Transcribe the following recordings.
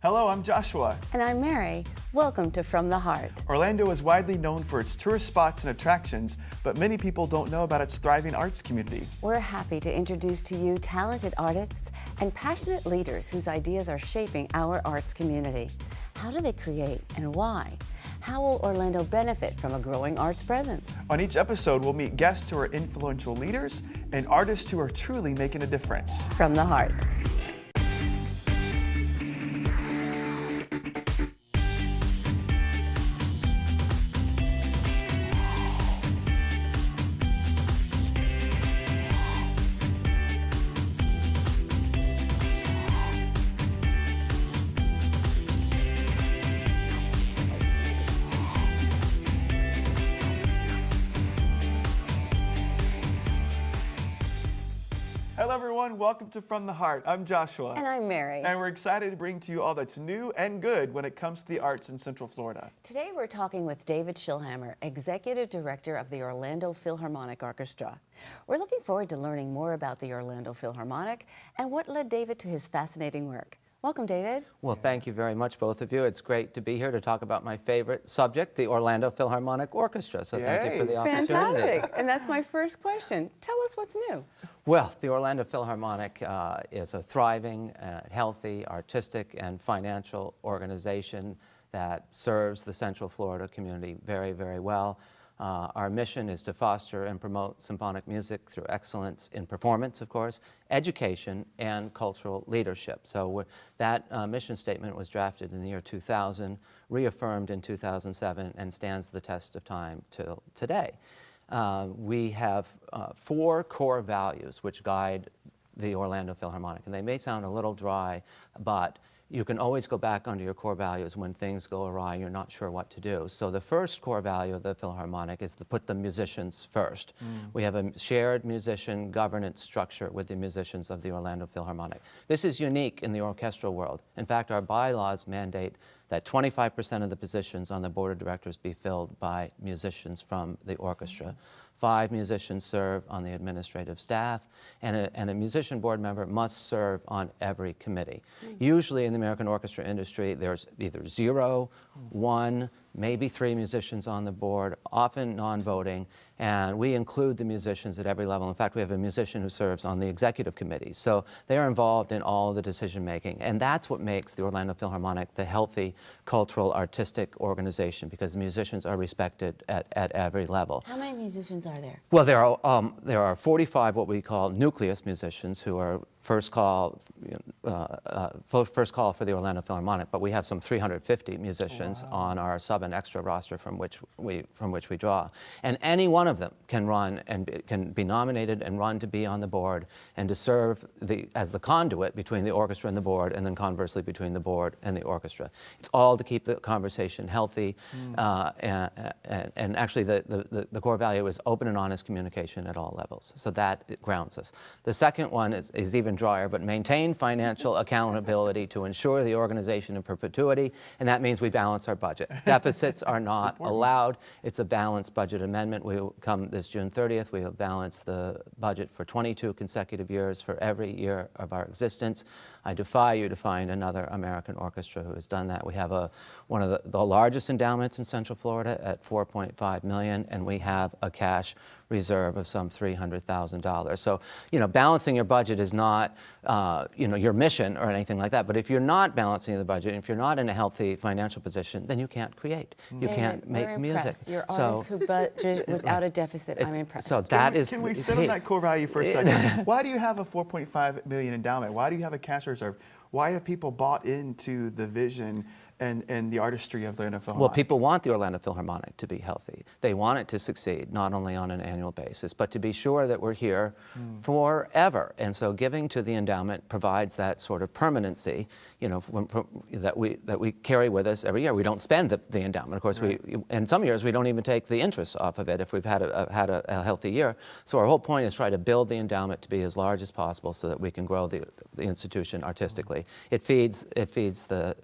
Hello, I'm Joshua. And I'm Mary. Welcome to From the Heart. Orlando is widely known for its tourist spots and attractions, but many people don't know about its thriving arts community. We're happy to introduce to you talented artists and passionate leaders whose ideas are shaping our arts community. How do they create and why? How will Orlando benefit from a growing arts presence? On each episode, we'll meet guests who are influential leaders and artists who are truly making a difference. From the Heart. Hello everyone, welcome to From the Heart. I'm Joshua. And I'm Mary. And we're excited to bring to you all that's new and good when it comes to the arts in Central Florida. Today we're talking with David Schillhammer, Executive Director of the Orlando Philharmonic Orchestra. We're looking forward to learning more about the Orlando Philharmonic and what led David to his fascinating work. Welcome, David. Well, thank you very much, both of you. It's great to be here to talk about my favorite subject, the Orlando Philharmonic Orchestra. So thank you for the opportunity. Fantastic. And that's my first question. Tell us what's new. Well, the Orlando Philharmonic is a thriving, healthy, artistic, and financial organization that serves the Central Florida community very, very well. Our mission is to foster and promote symphonic music through excellence in performance, of course, education, and cultural leadership. So that mission statement was drafted in the year 2000, reaffirmed in 2007, and stands the test of time till today. We have 4 core values which guide the Orlando Philharmonic, and they may sound a little dry, but you can always go back onto your core values when things go awry, you're not sure what to do. So the first core value of the Philharmonic is to put the musicians first. We have a shared musician governance structure with the musicians of the Orlando Philharmonic. This is unique in the orchestral world. In fact, our bylaws mandate that 25% of the positions on the board of directors be filled by musicians from the orchestra. 5 musicians serve on the administrative staff, and a musician board member must serve on every committee. Usually in the American orchestra industry, there's either 0, 1, maybe 3 musicians on the board, often non-voting, and we include the musicians at every level. In fact, we have a musician who serves on the executive committee. So they are involved in all of the decision-making, and that's what makes the Orlando Philharmonic the healthy, cultural, artistic organization, because the musicians are respected at every level. How many musicians are there? Well, there are 45 what we call nucleus musicians who are first call for the Orlando Philharmonic, but we have some 350 musicians on our sub and extra roster from which we draw, and any one of them can run and can be nominated and run to be on the board and to serve as the conduit between the orchestra and the board, and then conversely between the board and the orchestra. It's all to keep the conversation healthy, and actually the core value is open and honest communication at all levels. So that grounds us. The second one is even drier, but maintain financial accountability to ensure the organization in perpetuity, and that means we balance our budget. Deficits are not allowed. It's a balanced budget amendment. We will come this June 30th. We will balance the budget for 22 consecutive years for every year of our existence. I defy you to find another American orchestra who has done that. We have one of the largest endowments in Central Florida at $4.5 million, and we have a cash reserve of some $300,000. So, balancing your budget is not, your mission or anything like that. But if you're not balancing the budget, if you're not in a healthy financial position, then you can't create. You can't make music. You're artists who budget without a deficit. I'm impressed. So that is. Can we sit on that core value for a second? Why do you have a $4.5 million endowment? Why do you have a cash reserve? Why have people bought into the vision and the artistry of the Orlando Philharmonic? Well, people want the Orlando Philharmonic to be healthy. They want it to succeed, not only on an annual basis, but to be sure that we're here forever. And so giving to the endowment provides that sort of permanency, that we carry with us every year. We don't spend the endowment. Of course, in some years, we don't even take the interest off of it if we've had a healthy year. So our whole point is try to build the endowment to be as large as possible so that we can grow the institution artistically. It feeds the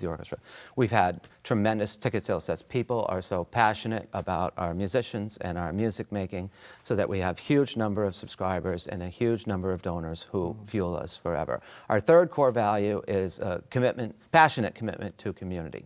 orchestra. Orchestra. We've had tremendous ticket sales sets. People are so passionate about our musicians and our music making, so that we have huge number of subscribers and a huge number of donors who fuel us forever. Our third core value is passionate commitment to community.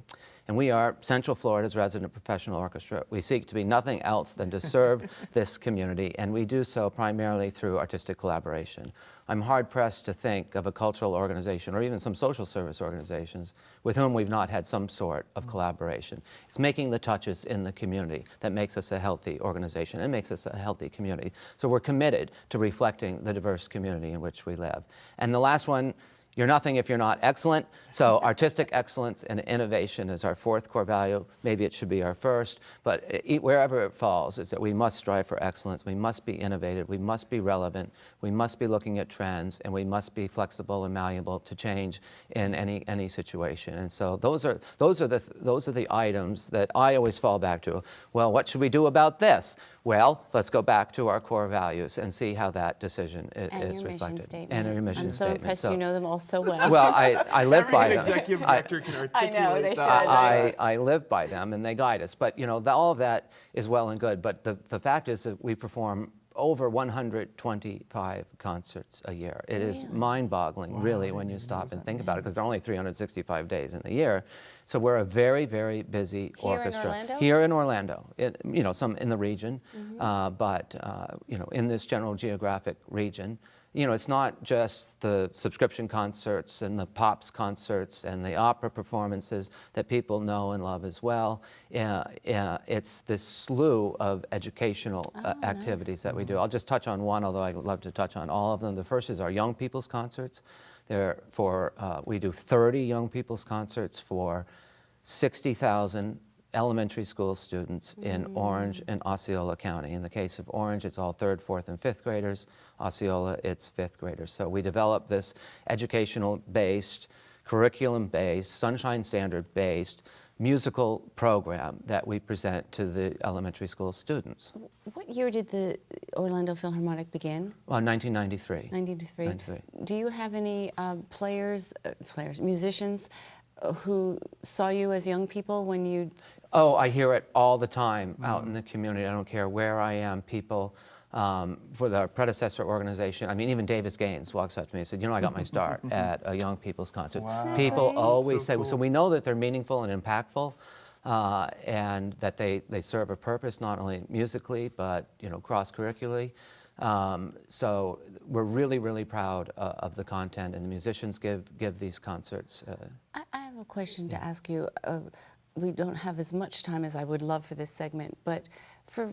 And we are Central Florida's resident professional orchestra. We seek to be nothing else than to serve this community, and we do so primarily through artistic collaboration. I'm hard-pressed to think of a cultural organization or even some social service organizations with whom we've not had some sort of collaboration. It's making the touches in the community that makes us a healthy organization and makes us a healthy community. So we're committed to reflecting the diverse community in which we live. And the last one, you're nothing if you're not excellent. So artistic excellence and innovation is our fourth core value. Maybe it should be our first, but wherever it falls is that we must strive for excellence. We must be innovative. We must be relevant. We must be looking at trends, and we must be flexible and malleable to change in any situation. And so those are the items that I always fall back to. Well, what should we do about this? Well, let's go back to our core values and see how that decision is reflected. And your mission statement. I'm so impressed you know them all so well. Well, I live by them. Every executive director can articulate I know, they that. should. I live by them, and they guide us. But all of that is well and good. But the fact is that we perform over 125 concerts a year. It is mind-boggling, really, when you stop and think about it, because there are only 365 days in the year. So we're a very, very busy orchestra. In Orlando? Here in Orlando. Some in the region, but in this general geographic region. It's not just the subscription concerts and the pops concerts and the opera performances that people know and love as well. It's this slew of educational activities that we do. I'll just touch on one, although I'd love to touch on all of them. The first is our young people's concerts. We do 30 young people's concerts for 60,000 elementary school students in Orange and Osceola County. In the case of Orange, it's all 3rd, 4th, and 5th graders. Osceola, it's 5th graders. So we develop this educational-based, curriculum-based, Sunshine Standard-based musical program that we present to the elementary school students. What year did the Orlando Philharmonic begin? Well, 1993. 1993. Do you have any musicians who saw you as young people when you... Oh, I hear it all the time out in the community. I don't care where I am. People, for the predecessor organization, even Davis Gaines walks up to me and said, I got my start at a young people's concert. Wow. People always So say, cool. so we know that they're meaningful and impactful, and that they serve a purpose, not only musically, but cross-curricularly. So we're really, really proud of the content, and the musicians give these concerts. I have a question to ask you. We don't have as much time as I would love for this segment, but for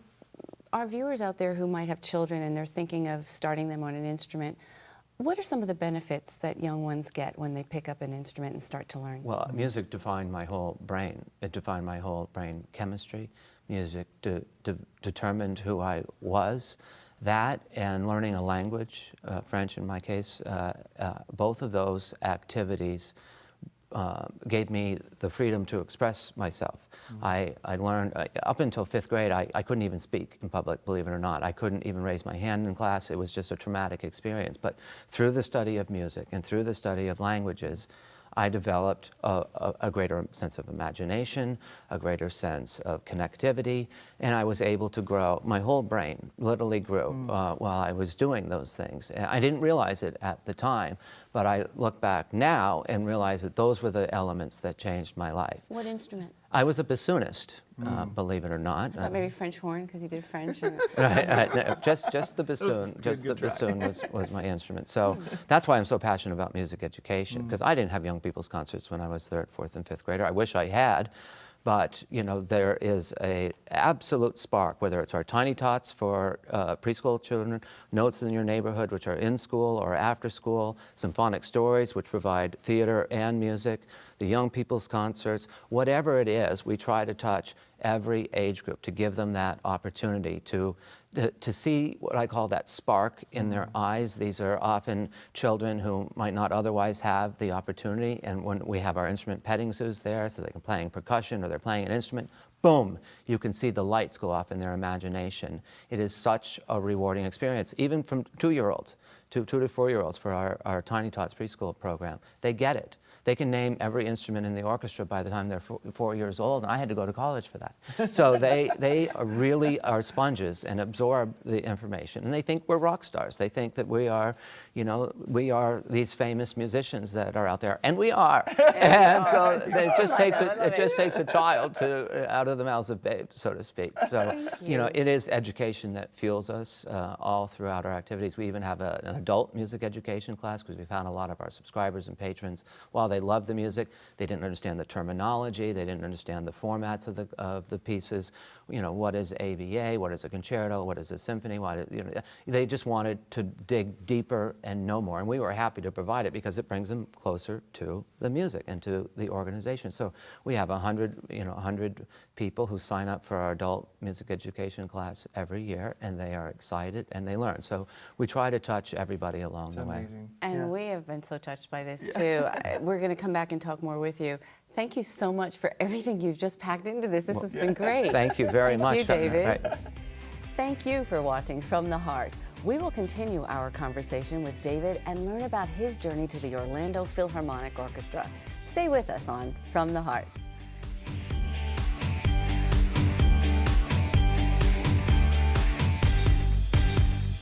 our viewers out there who might have children and they're thinking of starting them on an instrument, what are some of the benefits that young ones get when they pick up an instrument and start to learn? Well, music defined my whole brain. It defined my whole brain chemistry. Music determined who I was. That and learning a language, French in my case, both of those activities gave me the freedom to express myself. I learned, up until 5th grade, I couldn't even speak in public, believe it or not. I couldn't even raise my hand in class. It was just a traumatic experience. But through the study of music and through the study of languages, I developed a greater sense of imagination, a greater sense of connectivity, and I was able to grow. My whole brain literally grew while I was doing those things. And I didn't realize it at the time, but I look back now and realize that those were the elements that changed my life. What instrument? I was a bassoonist, believe it or not. I thought maybe French horn, because you did French. Or... Right, no, just the bassoon. Just the bassoon was my instrument. So that's why I'm so passionate about music education, because I didn't have young people's concerts when I was 3rd, 4th, and 5th grader. I wish I had. But there is an absolute spark, whether it's our Tiny Tots for preschool children, Notes in Your Neighborhood, which are in school or after school, Symphonic Stories, which provide theater and music, the young people's concerts, whatever it is, we try to touch every age group to give them that opportunity to see what I call that spark in their eyes. These are often children who might not otherwise have the opportunity, and when we have our instrument petting zoos there, so they can play percussion or they're playing an instrument, boom, you can see the lights go off in their imagination. It is such a rewarding experience, even from 2-year-olds, 2 to 4-year-olds for our Tiny Tots preschool program. They get it. they can name every instrument in the orchestra by the time they're 4 years old, and I had to go to college for that. So they really are sponges and absorb the information, and they think we're rock stars. They think that we are, we are these famous musicians that are out there, and we are. And so it just takes a child out of the mouths of babes, so to speak. So it is education that fuels us all throughout our activities. We even have an adult music education class because we found a lot of our subscribers and patrons, while they love the music, they didn't understand the terminology, they didn't understand the formats of the pieces. What is ABA, what is a concerto, what is a symphony, they just wanted to dig deeper and know more, and we were happy to provide it because it brings them closer to the music and to the organization. So we have 100 people who sign up for our adult music education class every year, and they are excited and they learn. So we try to touch everybody along the way. Amazing. And we have been so touched by this too. We're going to come back and talk more with you. Thank you so much for everything you've just packed into this. This has been great. Thank you very much. Thank you, David. Right. Thank you for watching From the Heart. We will continue our conversation with David and learn about his journey to the Orlando Philharmonic Orchestra. Stay with us on From the Heart.